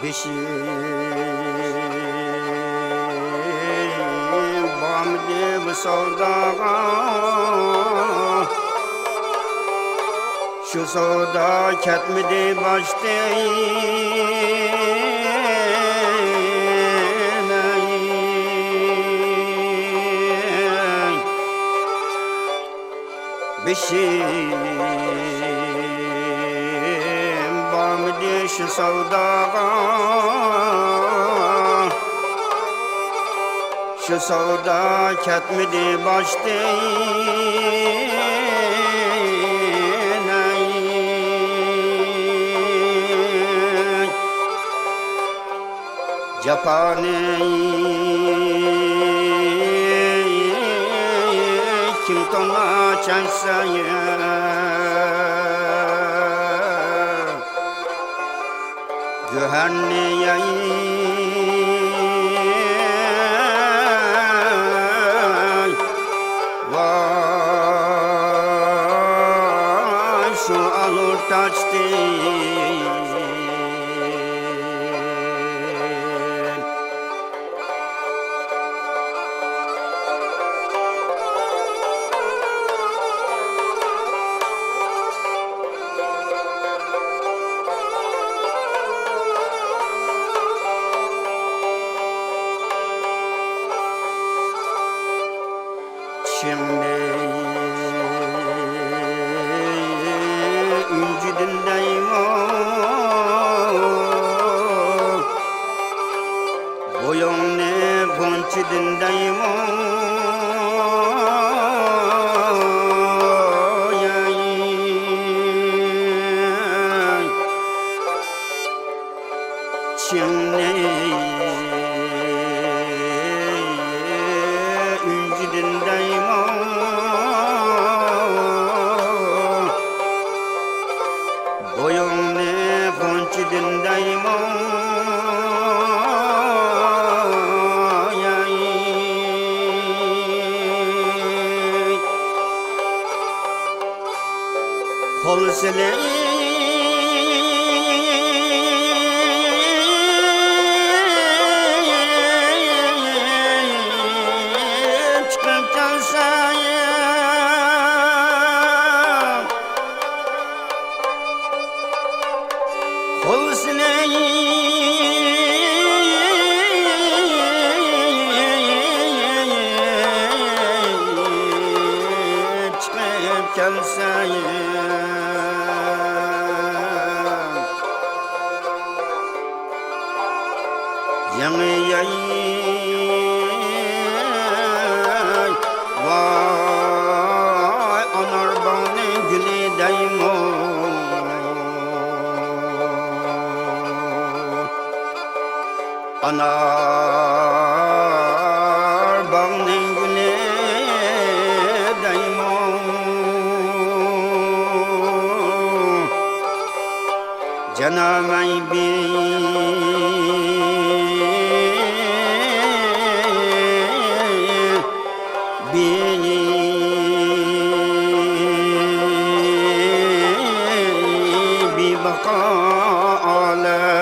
Beşim bamdi bu savdaga, şu savda ketmedi baştayın. Beşim bamdi şu savdaga, şu savda ketmedi baştayın. Cephane kim tona çekseyim, gühenneye vay şu alır taçtı. Şimdi incidindeyim, boyun ne ponçidindeyim, şimdi incidindeyim, boyun ne ponçidindeyim, kol sileği çıkıp gelseyim, kol sileği çıkıp gelseyim, yanı yayın vay anar bana gülüdeyim, anar bana gülüdeyim, Cenab-ı bir baka alem.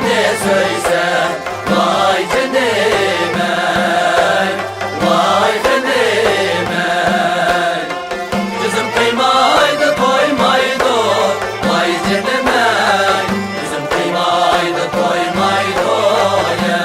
ne söylesem vay canime, vay canime. Kızım kıymaydı koymaydı vay canime, kızım kıymaydı koymaydı ya.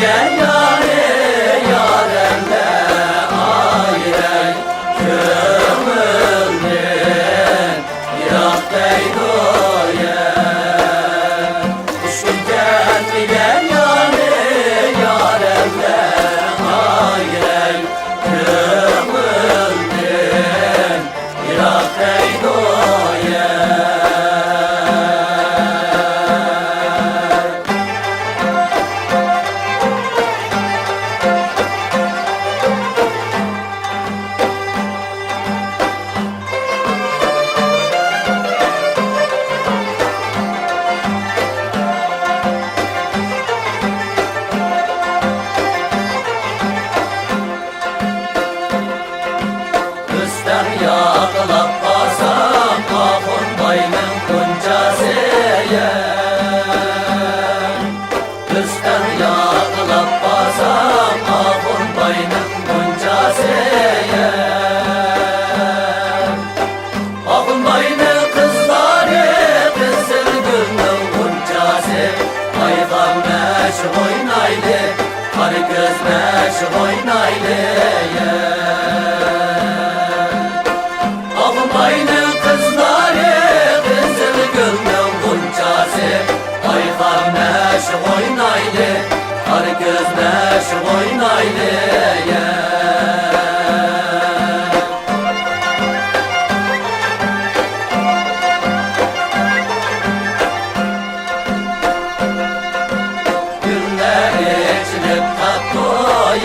Gel yâre yârenle ayrey kömürden yiraktaydı yer. Düşünken gel yâre yârenle ayrey kömürden yiraktaydı yer. Üstten yağlap basam Afon bayının kuncasıya. Üstten yağlap basam Afon bayının kuncasıya. Afon bayının kızları kızıl gülün kuncası. Ayıkam meşh oynaylı, karı göz meşh oynaylı ya. Aynı kızları kızıl gülün kuncası. Ayhan meşh oynaylı, karı göz meşh oynaylı ya. Güller içilip tatlı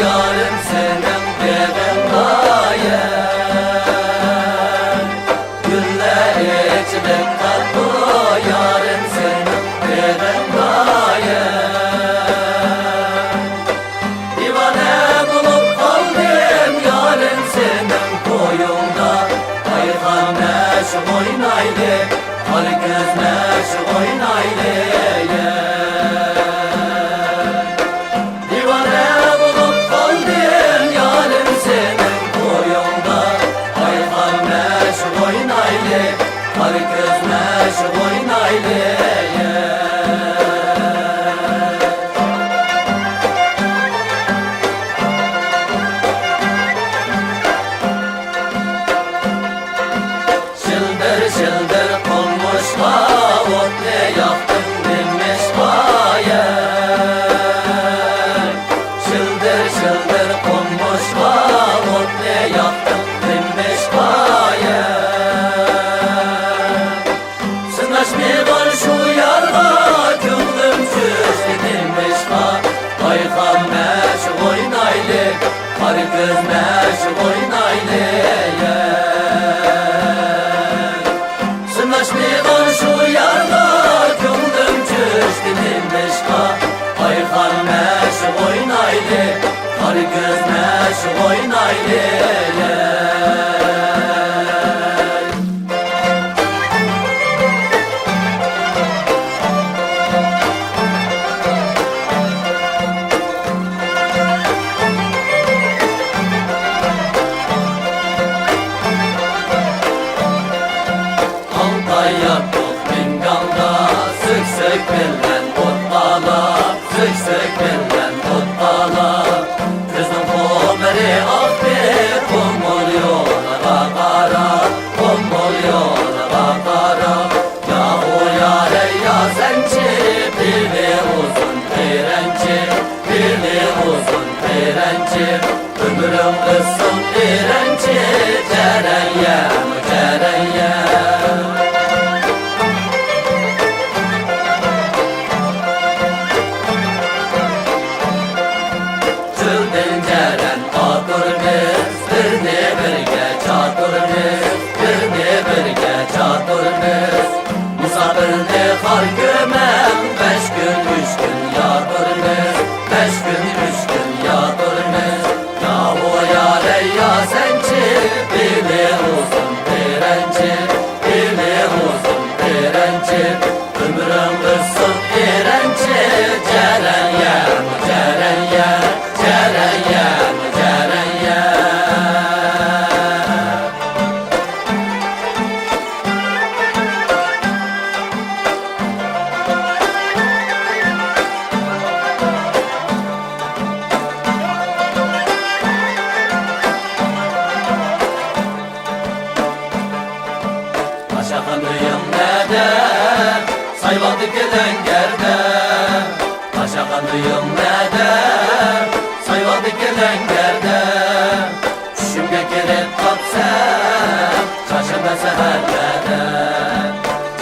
yarım senin dedin daye. İçimde tatlı yarın senin dedin daye. Divane bulup kaldım yarın senin koyunda. Ayhan meşh oynaylı, karı göz meşh oynaylı ya. Divane bulup kaldım yarın senin koyunda. Ayhan meşh oynaylı, karı göz meşh oynaylı ya. bilen otbala Sık sık bilen otbala Kızım komeri akbir Kumbul yola kara Kumbul yola kara Ya o yare ya sençi Bili uzun direnci Bili uzun direnci Ömrüm kızsın direnci Cereyyem cereyyem Tüldün ceren aturmiz Birni birge çaturmiz Birni birge çaturmiz Musafirni kar gömen 5 gün 3 gün yatırmiz 5 gün 3 gün yatırmiz Ya o yare ya sençi Bili uzun direnci Bili uzun direnci Ömrüm kızsın direnci Cereyyem cereyyem Cereyyem cereyyem Aşakanıyım nede Sayvadı gelen gerde Aşakanıyım nede Sayvadı gelen gerde Düşümge girip kapsam Çarşamba seherlerde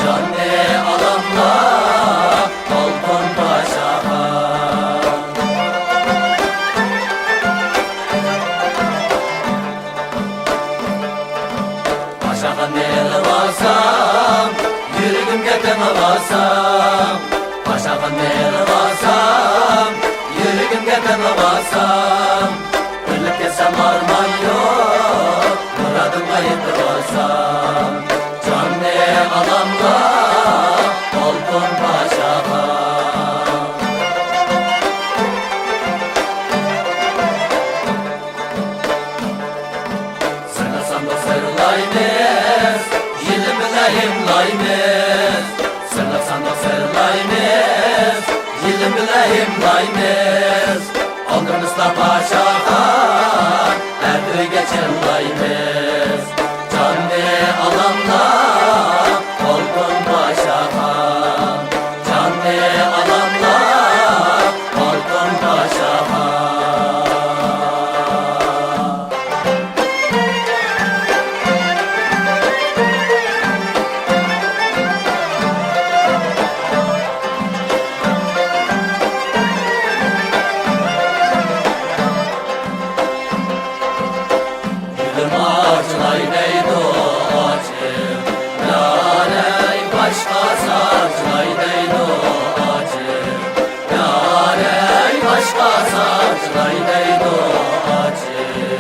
Canlı alanla Balkon başağa Aşağı neyli varsam Yürügüm getem varsam Aşağı neyli varsam Yürügüm getem varsam Ölüp kesem arman yok Muradım kayıp varsam Canlı alamla Balkon başağa Sırlasam da sırlaymiz Yilim bileyim laymiz Sırlasam da sırlaymiz Yilim bileyim laymiz Aldırımızda paşağa Erdi geçin laymiz Canlı alanla Balkon başağa Canlı alanla Balkon başağa Gülüm ağaçlay neydi ağacım Yarey başka saçlay neydi ağacım Yarey başka saçlay neydi ağacım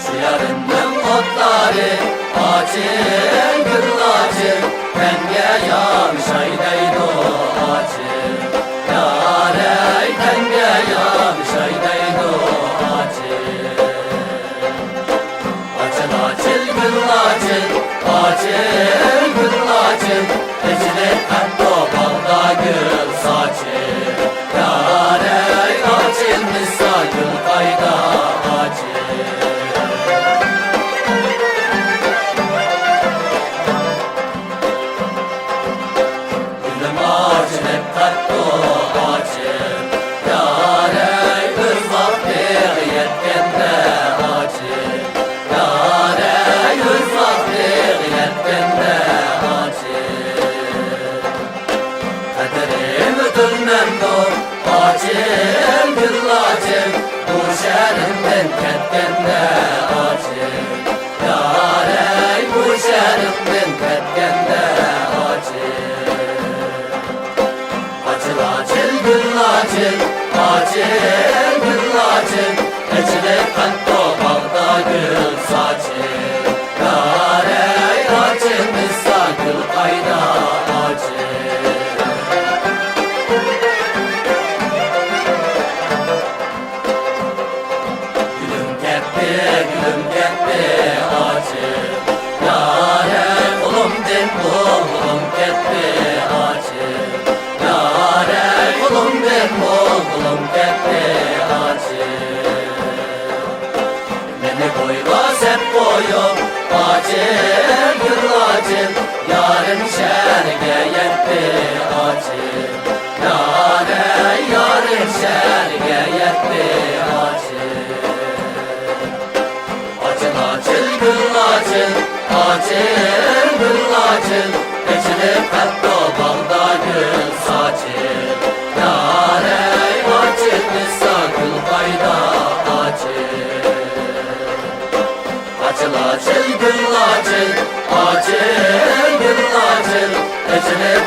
Şu yarından otları ağacım gülacım Tenge yanşay neydi ağacım Yarey tenge yanşay neydi ağacım Açıl açıl gül açıl Açıl gül açıl Ecilet hatta balda gül saçıl Yarey açılmışsa gül kayda açıl Gülüm açıl hep hatta açıl Yarey öz vakti yetkende açıl Yarey öz vakti yetkende açıl Kaderim ödülmem dur açıl gül açıl Bu şehrimden ketkende açıl Yarey bu şehrimden ketkende açıl Açıl açıl gül açıl Açıl gül açıl Ecile kanto bağda gül saçıl Yarey açılmışsa gül kayda açıl Gülüm gitti açıl Yarey kulum din kulum gitti açıl açıl Yarın şerge yetti açıl Yare yarın şerge yetti açıl Açıl açıl gül açıl Açıl gül açıl Eçilip hatta bağda gül saçıl Yare açıl misakül fayda açıl Açıl açıl gül açıl Açıl gül açıl Eçilip